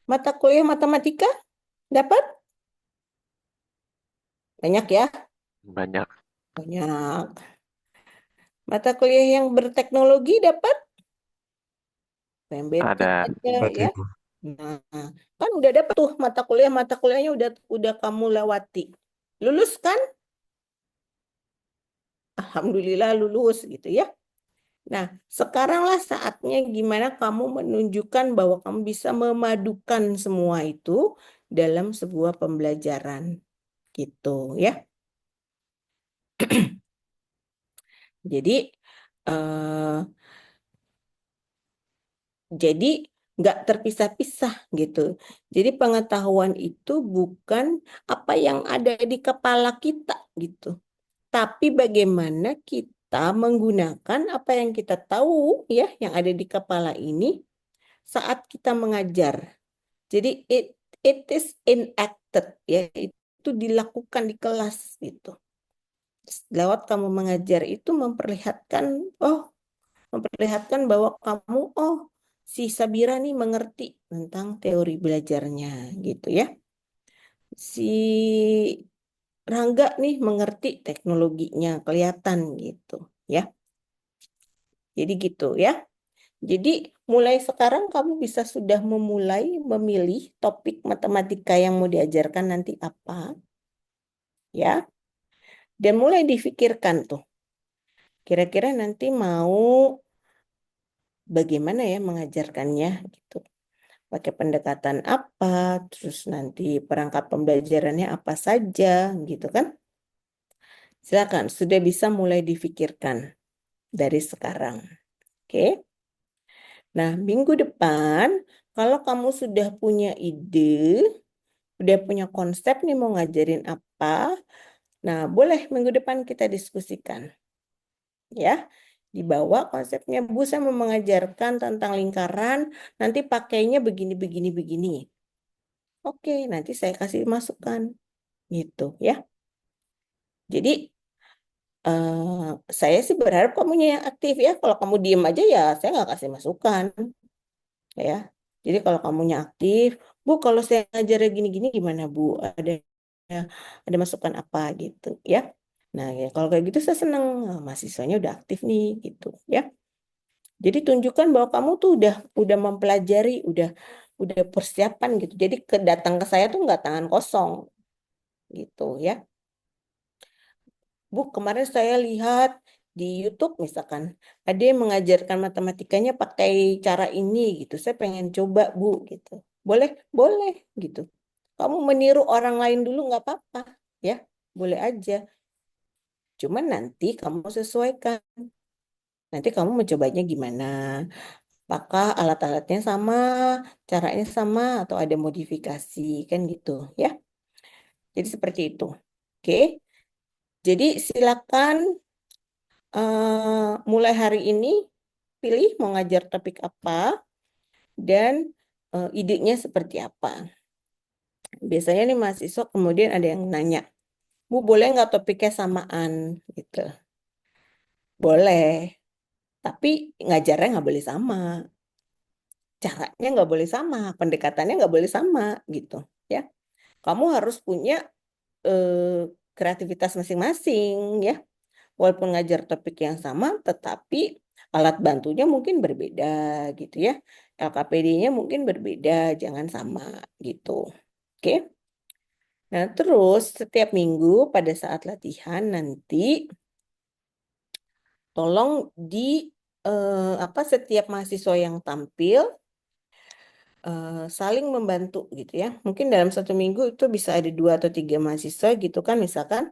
Mata kuliah matematika? Dapat? Banyak ya? Banyak. Banyak. Mata kuliah yang berteknologi dapat? PMBT Ada. ada ya? Nah, kan udah dapat tuh mata kuliahnya udah kamu lewati. Lulus kan? Alhamdulillah lulus gitu ya. Nah, sekaranglah saatnya gimana kamu menunjukkan bahwa kamu bisa memadukan semua itu dalam sebuah pembelajaran gitu ya. Jadi eh, jadi nggak terpisah-pisah gitu. Jadi pengetahuan itu bukan apa yang ada di kepala kita gitu, tapi bagaimana kita menggunakan apa yang kita tahu ya, yang ada di kepala ini saat kita mengajar. Jadi it is enacted ya, itu dilakukan di kelas gitu. Lewat kamu mengajar itu memperlihatkan bahwa kamu si Sabira nih mengerti tentang teori belajarnya gitu ya. Si Rangga nih mengerti teknologinya, kelihatan gitu ya. Jadi gitu ya. Jadi mulai sekarang kamu bisa sudah memulai memilih topik matematika yang mau diajarkan nanti apa ya. Dan mulai difikirkan tuh. Kira-kira nanti mau bagaimana ya mengajarkannya gitu. Pakai pendekatan apa, terus nanti perangkat pembelajarannya apa saja gitu kan. Silakan, sudah bisa mulai difikirkan dari sekarang. Oke. Nah, minggu depan kalau kamu sudah punya ide, udah punya konsep nih mau ngajarin apa, nah boleh minggu depan kita diskusikan. Ya, dibawa konsepnya, Bu, saya mau mengajarkan tentang lingkaran, nanti pakainya begini, begini, begini. Oke, nanti saya kasih masukan. Gitu ya. Jadi, saya sih berharap kamunya yang aktif ya. Kalau kamu diem aja ya, saya nggak kasih masukan. Ya. Jadi kalau kamunya aktif, Bu, kalau saya ngajar gini-gini gimana, Bu? Ada masukan apa gitu ya. Nah, ya kalau kayak gitu saya senang. Nah, mahasiswanya udah aktif nih gitu ya. Jadi tunjukkan bahwa kamu tuh udah mempelajari, udah persiapan gitu. Jadi datang ke saya tuh nggak tangan kosong gitu ya. Bu, kemarin saya lihat di YouTube misalkan ada yang mengajarkan matematikanya pakai cara ini gitu. Saya pengen coba, Bu, gitu. Boleh, boleh gitu. Kamu meniru orang lain dulu nggak apa-apa ya, boleh aja. Cuman nanti kamu sesuaikan. Nanti kamu mencobanya gimana? Apakah alat-alatnya sama, caranya sama, atau ada modifikasi, kan gitu ya. Jadi seperti itu. Oke, jadi silakan mulai hari ini pilih mau ngajar topik apa dan idenya seperti apa. Biasanya nih mahasiswa kemudian ada yang nanya, Bu, boleh nggak topiknya samaan gitu? Boleh, tapi ngajarnya nggak boleh sama. Caranya nggak boleh sama, pendekatannya nggak boleh sama gitu ya. Kamu harus punya kreativitas masing-masing ya. Walaupun ngajar topik yang sama, tetapi alat bantunya mungkin berbeda gitu ya. LKPD-nya mungkin berbeda, jangan sama gitu. Oke. Nah, terus setiap minggu pada saat latihan nanti tolong setiap mahasiswa yang tampil saling membantu gitu ya. Mungkin dalam satu minggu itu bisa ada 2 atau 3 mahasiswa gitu kan misalkan.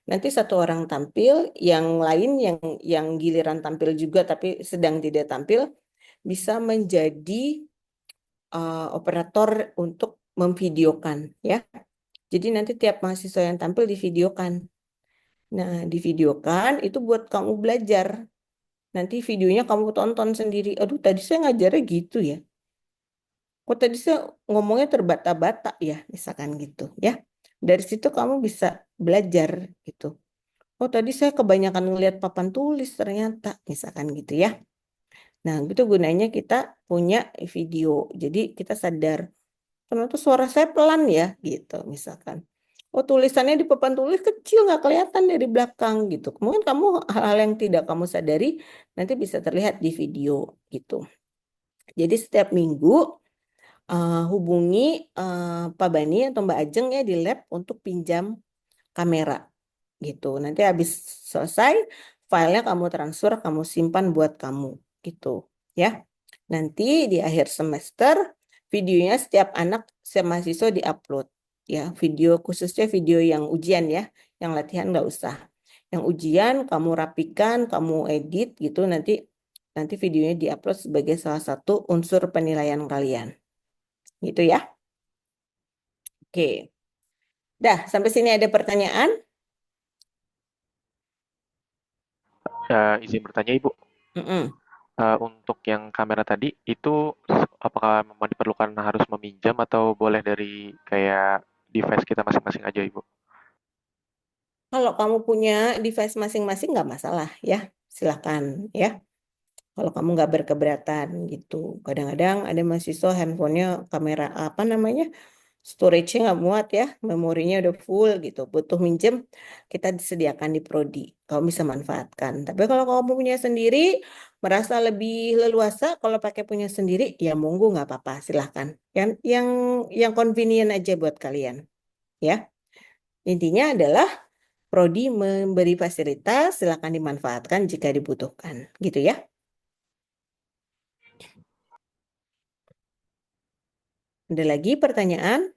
Nanti satu orang tampil, yang lain yang giliran tampil juga tapi sedang tidak tampil bisa menjadi operator untuk memvideokan ya. Jadi nanti tiap mahasiswa yang tampil divideokan. Nah, divideokan itu buat kamu belajar. Nanti videonya kamu tonton sendiri. Aduh, tadi saya ngajarnya gitu ya. Kok tadi saya ngomongnya terbata-bata ya, misalkan gitu ya. Dari situ kamu bisa belajar gitu. Oh, tadi saya kebanyakan ngelihat papan tulis ternyata, misalkan gitu ya. Nah, itu gunanya kita punya video. Jadi kita sadar, ternyata suara saya pelan ya, gitu misalkan. Oh, tulisannya di papan tulis kecil, nggak kelihatan dari belakang gitu. Mungkin kamu hal-hal yang tidak kamu sadari nanti bisa terlihat di video gitu. Jadi setiap minggu hubungi Pak Bani atau Mbak Ajeng ya di lab untuk pinjam kamera gitu. Nanti habis selesai, filenya kamu transfer, kamu simpan buat kamu gitu ya. Nanti di akhir semester videonya setiap mahasiswa diupload ya. Video khususnya video yang ujian ya, yang latihan nggak usah. Yang ujian kamu rapikan, kamu edit gitu nanti nanti videonya diupload sebagai salah satu unsur penilaian kalian. Gitu ya. Oke. Dah, sampai sini ada pertanyaan? Izin bertanya Ibu, Mm-mm. untuk yang kamera tadi itu apakah memang diperlukan harus meminjam atau boleh dari kayak device kita masing-masing aja Ibu? Kalau kamu punya device masing-masing nggak masalah ya, silahkan ya. Kalau kamu nggak berkeberatan gitu. Kadang-kadang ada mahasiswa handphonenya kamera apa namanya, storage-nya nggak muat ya, memorinya udah full gitu, butuh minjem, kita disediakan di Prodi. Kamu bisa manfaatkan. Tapi kalau kamu punya sendiri, merasa lebih leluasa kalau pakai punya sendiri, ya monggo nggak apa-apa, silahkan. Yang convenient aja buat kalian ya. Intinya adalah Prodi memberi fasilitas, silakan dimanfaatkan jika dibutuhkan, gitu ya. Ada lagi pertanyaan?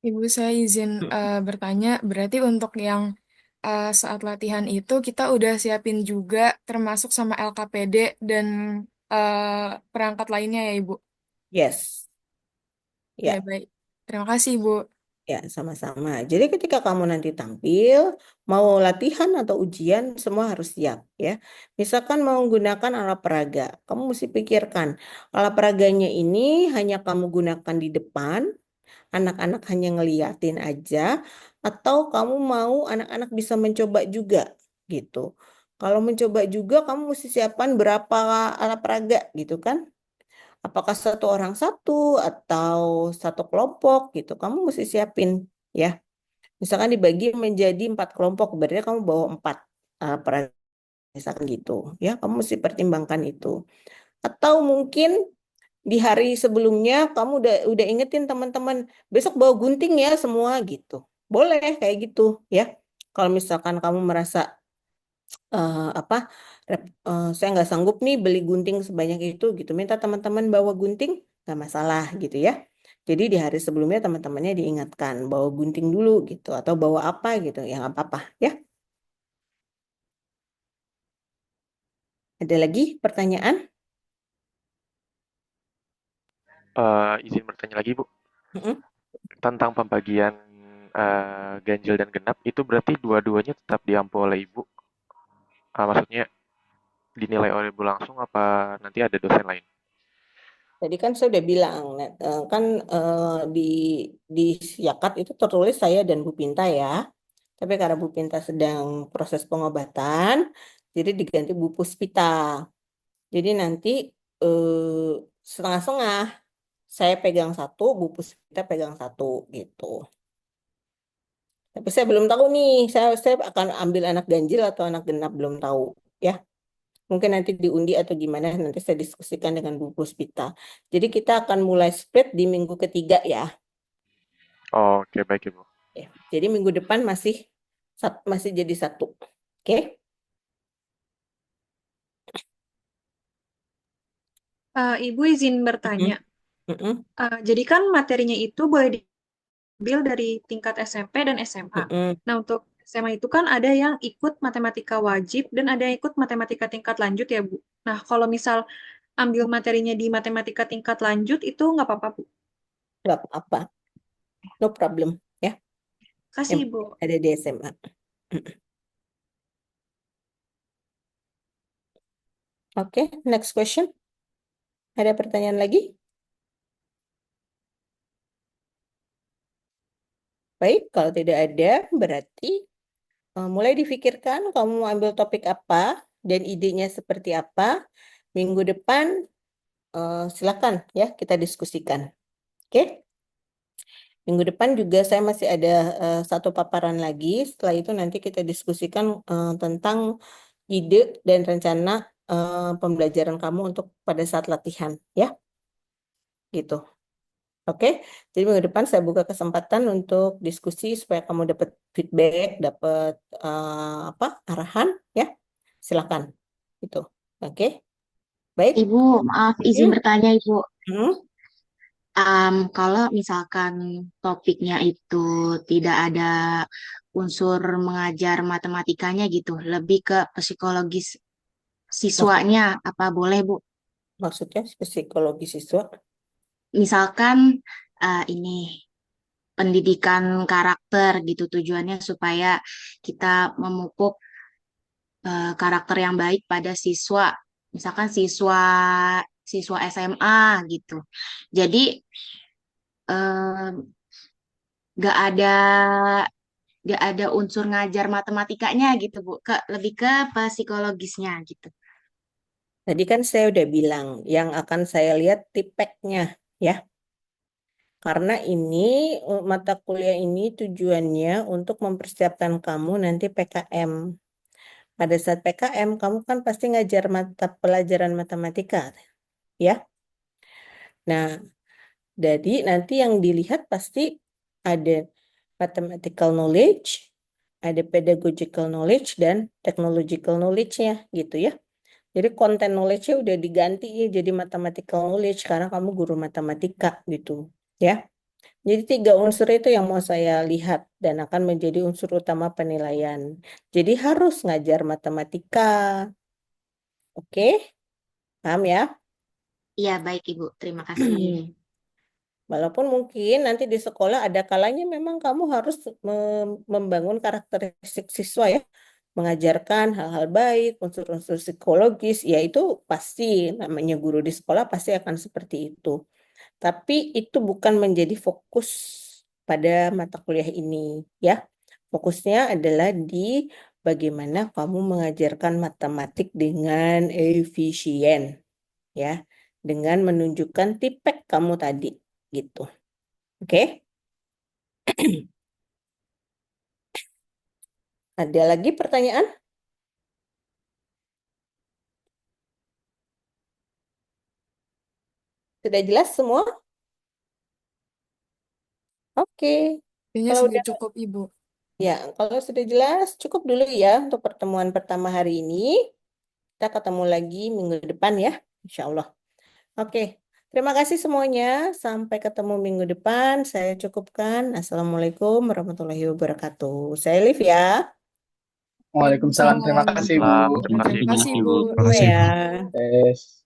Ibu, saya izin bertanya, berarti untuk yang saat latihan itu kita udah siapin juga termasuk sama LKPD dan perangkat lainnya ya, Ibu? Yes, Oke, ya, baik. Terima kasih, Ibu. ya sama-sama. Jadi ketika kamu nanti tampil, mau latihan atau ujian, semua harus siap ya. Misalkan mau menggunakan alat peraga, kamu mesti pikirkan alat peraganya ini hanya kamu gunakan di depan, anak-anak hanya ngeliatin aja, atau kamu mau anak-anak bisa mencoba juga gitu. Kalau mencoba juga, kamu mesti siapkan berapa alat peraga gitu kan? Apakah satu orang satu atau satu kelompok gitu? Kamu mesti siapin ya. Misalkan dibagi menjadi 4 kelompok, berarti kamu bawa 4 alat peraga, misalkan gitu ya. Kamu mesti pertimbangkan itu. Atau mungkin di hari sebelumnya kamu udah ingetin teman-teman besok bawa gunting ya semua gitu. Boleh kayak gitu ya. Kalau misalkan kamu merasa apa saya nggak sanggup nih beli gunting sebanyak itu gitu, minta teman-teman bawa gunting, nggak masalah gitu ya. Jadi di hari sebelumnya teman-temannya diingatkan bawa gunting dulu gitu atau bawa apa gitu, ya nggak apa-apa ya. Ada lagi pertanyaan? Izin bertanya lagi Bu, Mm-mm. tentang pembagian ganjil dan genap itu berarti dua-duanya tetap diampu oleh Ibu? Maksudnya dinilai oleh Ibu langsung apa nanti ada dosen lain? Tadi kan saya udah bilang, kan di di Yakat itu tertulis saya dan Bu Pinta ya. Tapi karena Bu Pinta sedang proses pengobatan, jadi diganti Bu Puspita. Jadi nanti eh, setengah-setengah. Saya pegang satu, Bu Puspita pegang satu gitu. Tapi saya belum tahu nih, saya akan ambil anak ganjil atau anak genap belum tahu ya. Mungkin nanti diundi atau gimana, nanti saya diskusikan dengan Bu Puspita. Jadi kita akan mulai split di minggu ketiga ya. Oh, oke baik Ibu. Ya. Jadi minggu depan masih jadi satu. Oke? Ibu izin bertanya. Mm-mm. Jadi kan materinya itu boleh diambil dari tingkat SMP dan SMA. Mm-mm. Nah, untuk SMA itu kan ada yang ikut matematika wajib dan ada yang ikut matematika tingkat lanjut ya, Bu. Nah, kalau misal ambil materinya di matematika tingkat lanjut itu nggak apa-apa, Bu. Nggak apa-apa. No problem ya. Kasih, Yang Ibu. ada di SMA. Oke, next question. Ada pertanyaan lagi? Baik, kalau tidak ada, berarti mulai difikirkan kamu mau ambil topik apa dan idenya seperti apa. Minggu depan silakan ya kita diskusikan. Oke? Minggu depan juga saya masih ada satu paparan lagi. Setelah itu nanti kita diskusikan tentang ide dan rencana pembelajaran kamu untuk pada saat latihan ya. Gitu. Oke, jadi minggu depan saya buka kesempatan untuk diskusi supaya kamu dapat feedback, dapat apa arahan ya. Silakan. Gitu. Oke, baik. Ibu, maaf izin Hmm? bertanya Ibu. Hmm? Kalau misalkan topiknya itu tidak ada unsur mengajar matematikanya gitu, lebih ke psikologis siswanya, apa boleh, Bu? Maksudnya psikologi siswa? Misalkan ini pendidikan karakter gitu, tujuannya supaya kita memupuk karakter yang baik pada siswa. Misalkan siswa siswa SMA gitu. Jadi eh, nggak ada nggak ada unsur ngajar matematikanya gitu, Bu. Lebih ke psikologisnya gitu. Tadi kan saya udah bilang, yang akan saya lihat tipeknya, ya. Karena ini mata kuliah ini tujuannya untuk mempersiapkan kamu nanti PKM. Pada saat PKM, kamu kan pasti ngajar mata pelajaran matematika, ya. Nah, jadi nanti yang dilihat pasti ada mathematical knowledge, ada pedagogical knowledge, dan technological knowledge-nya gitu ya. Jadi konten knowledge-nya udah diganti ya jadi mathematical knowledge karena kamu guru matematika gitu ya. Jadi 3 unsur itu yang mau saya lihat dan akan menjadi unsur utama penilaian. Jadi harus ngajar matematika. Oke, paham ya? Iya, baik Ibu. Terima kasih. Walaupun mungkin nanti di sekolah ada kalanya memang kamu harus membangun karakteristik siswa ya. Mengajarkan hal-hal baik, unsur-unsur psikologis, ya itu pasti namanya guru di sekolah pasti akan seperti itu. Tapi itu bukan menjadi fokus pada mata kuliah ini ya. Fokusnya adalah di bagaimana kamu mengajarkan matematik dengan efisien ya, dengan menunjukkan tipek kamu tadi gitu. Oke? Ada lagi pertanyaan? Sudah jelas semua? Oke. Kayaknya Kalau sudah udah cukup, Ibu. ya, kalau sudah jelas cukup dulu ya untuk pertemuan pertama hari ini. Kita ketemu lagi minggu depan ya, insya Allah. Oke, terima kasih semuanya. Sampai ketemu minggu depan. Saya cukupkan. Assalamualaikum warahmatullahi wabarakatuh. Saya Liv ya. Waalaikumsalam. Terima Waalaikumsalam. kasih, Bu. Salam, terima kasih Terima Ibu. kasih, Ibu. Terima kasih, Ya. Bu. Tes.